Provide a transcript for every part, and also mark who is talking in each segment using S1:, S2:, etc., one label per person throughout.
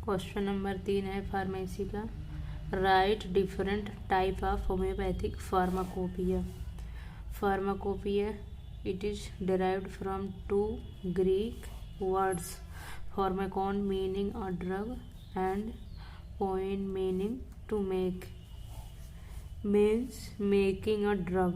S1: Question number 3 है pharmacy का। Right different type of homoeopathic pharmacopoeia. Pharmacopoeia it is derived from two Greek words, pharmakon meaning a drug and poin meaning to make, means making a drug.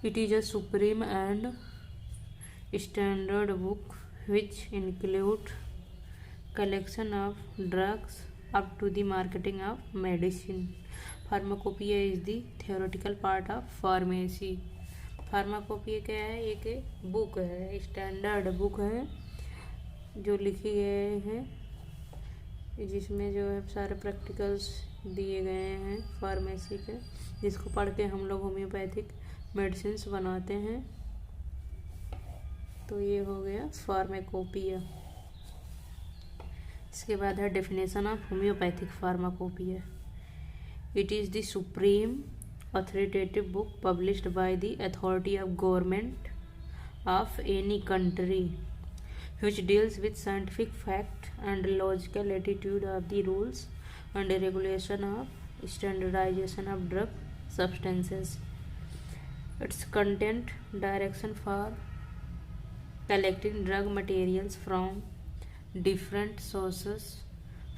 S1: It is a supreme and standard book which include collection of drugs up to the marketing of medicine. Pharmacopoeia is the theoretical part of pharmacy. Pharmacopoeia क्या है? एक book है, standard book है जो लिखी गए हैं, जिसमें जो है सारे प्रैक्टिकल्स दिए गए हैं फार्मेसी के, जिसको पढ़ के हम लोग होम्योपैथिक मेडिसिन्स बनाते हैं। तो ये हो गया फार्माकोपिया। इसके बाद है definition of homoeopathic pharmacopoeia. It is the supreme authoritative book published by the authority of government of any country which deals with scientific fact and logical attitude of the rules and regulation of standardization of drug substances. Its content direction for collecting drug materials from different sources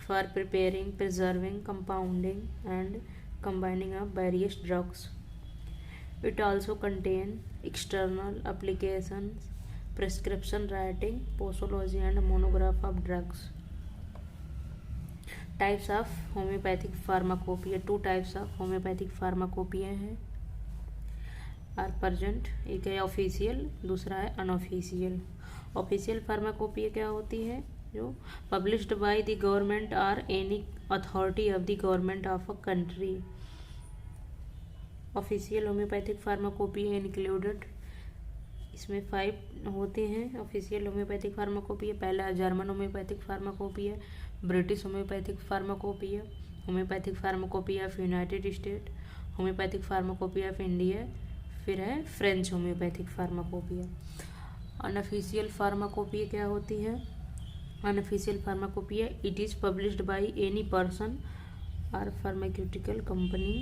S1: for preparing, preserving, compounding and combining of various drugs. It also contains external applications, prescription writing, posology and monograph of drugs. Types of homeopathic pharmacopoeia. Two types of homeopathic pharmacopoeia हैं are present। एक है official, दूसरा है unofficial. Official pharmacopoeia क्या होती है? जो published by the government और any authority of the government of a country. Official homoeopathic pharmacopoeia included, इसमें 5 होते हैं ऑफिशियल होम्योपैथिक फार्माकोपिया। पहला German homoeopathic pharmacopoeia, British homoeopathic pharmacopoeia, homoeopathic pharmacopoeia of United State, homoeopathic pharmacopoeia of India, फिर है French homoeopathic pharmacopoeia. Unofficial pharmacopoeia क्या होती है? Unofficial pharmacopoeia it is published by any person और pharmaceutical company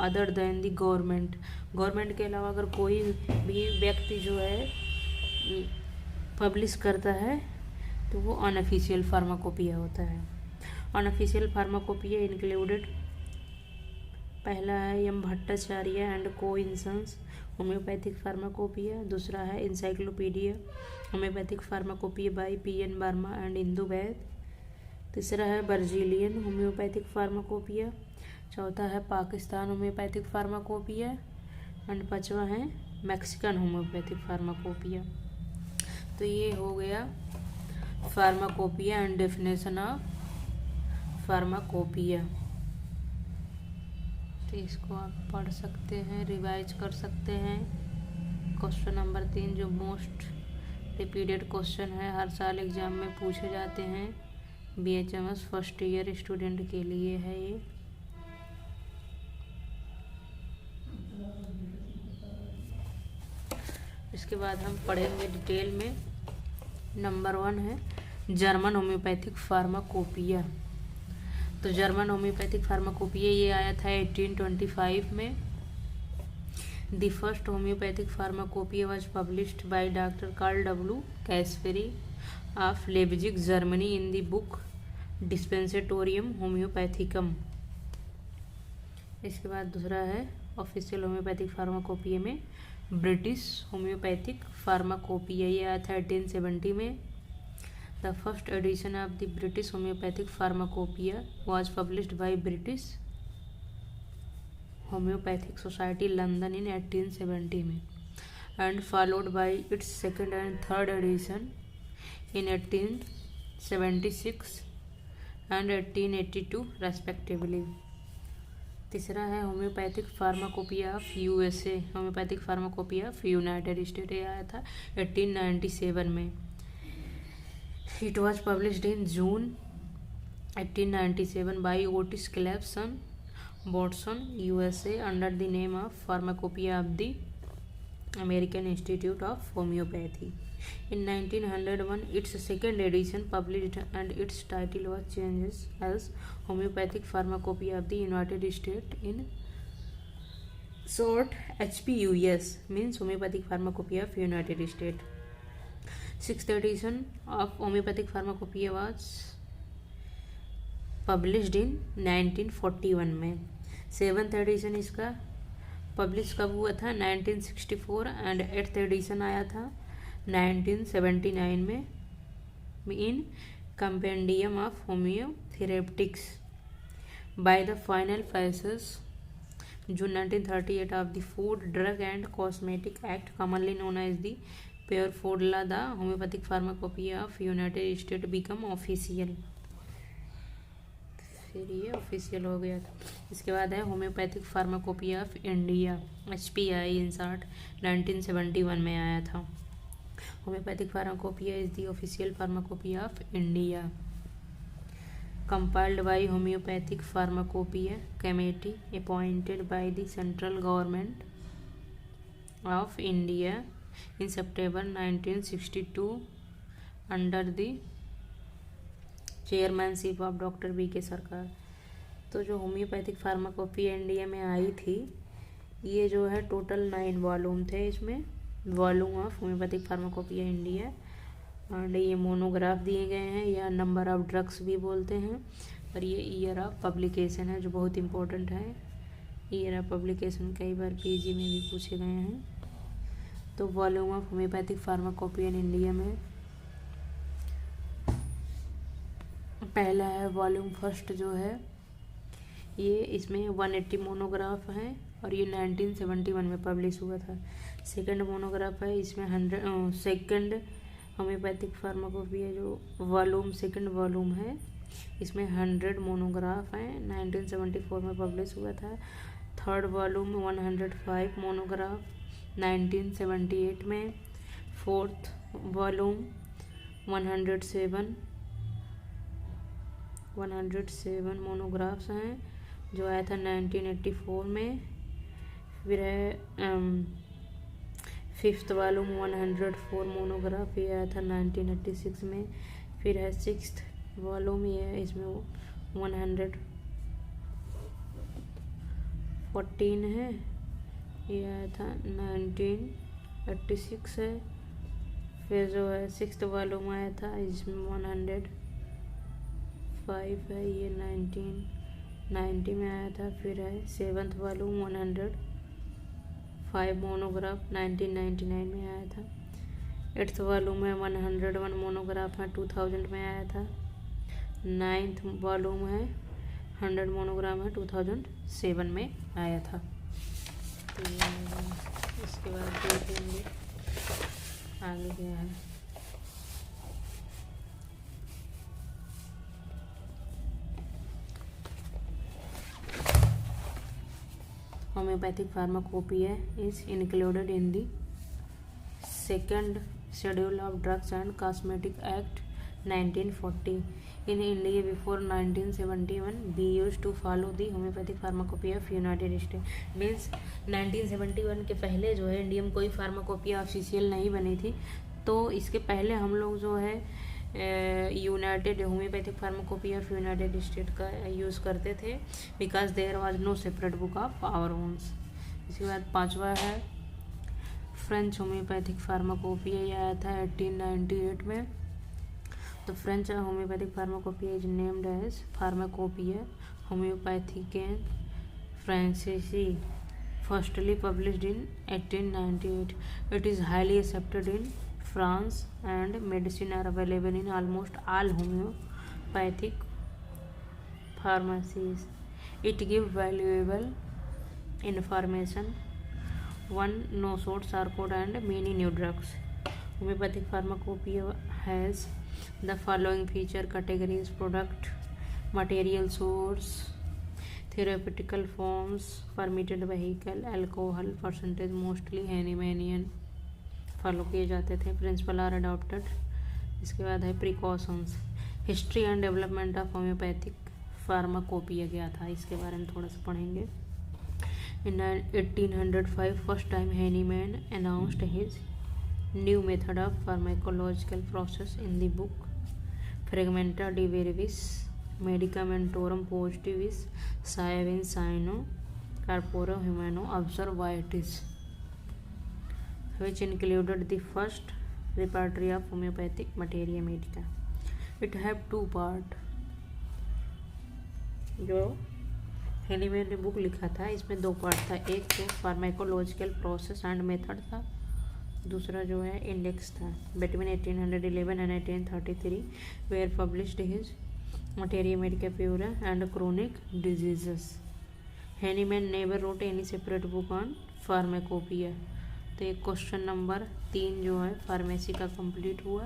S1: other than the government. Government के अलावा अगर कोई भी व्यक्ति जो है पब्लिश करता है तो वो अनऑफिशियल फार्माकोपिया होता है। अनऑफिशियल फार्माकोपिया इंक्लूडेड, पहला है एम भट्टाचार्य एंड कोइंसंस होम्योपैथिक फार्माकोपिया, दूसरा है encyclopaedia homoeopathic pharmacopoeia by P N. Verma and Indu Vaid, तीसरा है ब्राजीलियन होम्योपैथिक फार्माकोपिया, चौथा है पाकिस्तान होम्योपैथिक फार्माकोपिया एंड पांचवा है मैक्सिकन होम्योपैथिक फार्माकोपिया। तो ये हो गया pharmacopoeia and definition of pharmacopoeia. तो इसको आप पढ़ सकते हैं, रिवाइज कर सकते हैं। क्वेश्चन नंबर 3 जो मोस्ट रिपीटेड क्वेश्चन है, हर साल एग्जाम में पूछे जाते हैं, BHMS फर्स्ट ईयर स्टूडेंट के लिए है ये। इसके बाद हम पढ़ेंगे डिटेल में। नंबर 1 है जर्मन होम्योपैथिक फार्माकोपिया। तो जर्मन होम्योपैथिक फार्माकोपिया ये आया था 1825 में। The first homoeopathic pharmacopoeia was published by doctor Carl W Caspari of Leipzig Germany in the book dispensatorium homoeopathicum. इसके बाद दूसरा है ऑफिशियल होम्योपैथिक फार्माकोपिया में ब्रिटिश होम्योपैथिक फार्माकोपिया, ये आया था 1870 में। The first edition of the British homoeopathic pharmacopoeia was published by British homoeopathic society London in 1870 में and followed by its second and third edition in 1876 and 1882 respectively. तीसरा है homoeopathic pharmacopoeia of USA, homoeopathic pharmacopoeia of United State, ये आया था 1897 में। It was published in June 1897 by Otis Clapson Boston USA under the name of pharmacopoeia of the American Institute of homoeopathy. In 1901, its second edition published and its title was changed as Homeopathic Pharmacopoeia of the United States, in short HPUS, means Homeopathic Pharmacopoeia of United States. Sixth edition of Homeopathic Pharmacopoeia was published in 1941 में. Seventh addition इसका publish कब हुआ था? 1964. And eighth addition आया था 1979 में in compendium of homoeotherapeutics by the final passage June 1938 of the Food, Drug and Cosmetic Act, commonly known as the Pure Food Law. The Homeopathic Pharmacopoeia of United States become official. फिर ये official हो गया था. इसके बाद है homoeopathic pharmacopoeia of India, HPI in short, 1971 में आया था. Homeopathic pharmacopoeia is the official pharmacopoeia of India. compiled by Homeopathic Pharmacopoeia Committee appointed by the Central Government of India in September 1962 under the chairmanship of Dr. B.K. सरकार. तो जो homeopathic pharmacopoeia India में आई थी, ये जो है total 9 volume थे. इसमें volume of homoeopathic pharmacopoeia India, and ये मोनोग्राफ दिए गए हैं, या नंबर ऑफ ड्रग्स भी बोलते हैं. और ये ईयर ऑफ पब्लिकेशन है जो बहुत इम्पोर्टेंट है. ईयर ऑफ पब्लिकेशन कई बार पीजी में भी पूछे गए हैं. तो volume of homoeopathic pharmacopoeia in India में पहला है वॉल्यूम फर्स्ट जो है ये, इसमें 180 मोनोग्राफ हैं और ये 1971 में पब्लिश हुआ था. सेकंड मोनोग्राफ है, इसमें 100 सेकंड होम्योपैथिक फार्माकोपिया जो वॉल्यूम सेकंड वॉल्यूम है, इसमें 100 मोनोग्राफ हैं, 1974 में पब्लिश हुआ था. थर्ड वॉल्यूम 105 मोनोग्राफ 1978 में. फोर्थ वॉल्यूम 107 मोनोग्राफ्स हैं जो आया था 1984 में. फिर है फिफ्थ वॉल्यूम 104 मोनोग्राफ, ये आया था 1986 में. फिर है सिक्स्थ वॉल्यूम, ये है इसमें 114 है, ये आया था 1986 है. फिर जो है सिक्स्थ वॉल्यूम आया था इसमें 105 है, ये 1990 में आया था. फिर है सेवन्थ वॉल्यूम 105 मोनोग्राफ 1999 में आया था. एट्थ वॉल्यूम है 101 मोनोग्राफ है 2000 में आया था. नाइन्थ वॉल्यूम है 100 मोनोग्राम है 2007 में आया था. तो इसके बाद देखेंगे आगे क्या है. Homeopathic Pharmacopoeia is included in the second schedule of Drugs and Cosmetic Act 1940. In India before 1971, we used to follow the Homeopathic Pharmacopoeia of United States. Means 1971 के पहले जो है इंडिया में कोई फार्माकोपिया ऑफिशियल नहीं बनी थी. तो इसके पहले हम लोग जो है United Homeopathic pharmacopoeia of United State का यूज़ करते थे, because there was no separate book of our owns. इसके बाद पांचवा है फ्रेंच होम्योपैथिक फार्माकोपिया, ये आया था 1898 में. तो French homoeopathic pharmacopoeia is named as pharmacopoeia होम्योपैथिकेन फ्रांसीसी, firstly published in 1898. It is highly accepted in France and medicine are available in almost all homeopathic pharmacies. It gives valuable information, one no short code and many new drugs. Homeopathic pharmacopoeia has the following feature categories: product, material source, therapeutical forms, permitted vehicle, alcohol percentage, mostly Hahnemannian follow किए जाते थे. Principle are adopted. इसके बाद है precautions. History and development of homoeopathic pharmacopoeia क्या था, इसके बारे में थोड़ा सा पढ़ेंगे. In 1805 first time Hahnemann announced his new method of pharmacological process in the book fragmenta de viribus medicamentorum positivis sive in sano corpore humano observatis which included the first repertory of homeopathic materia medica. It have two part. जो Hahnemann ने book लिखा था इसमें दो part था, एक तो pharmacological process and method था, दूसरा जो है इंडेक्स था. Between 1811 and 1833 were published his materia medica pura and chronic diseases. Hahnemann never wrote any separate book on pharmacopoeia. तो एक क्वेश्चन नंबर 3 जो है फार्मेसी का कंप्लीट हुआ.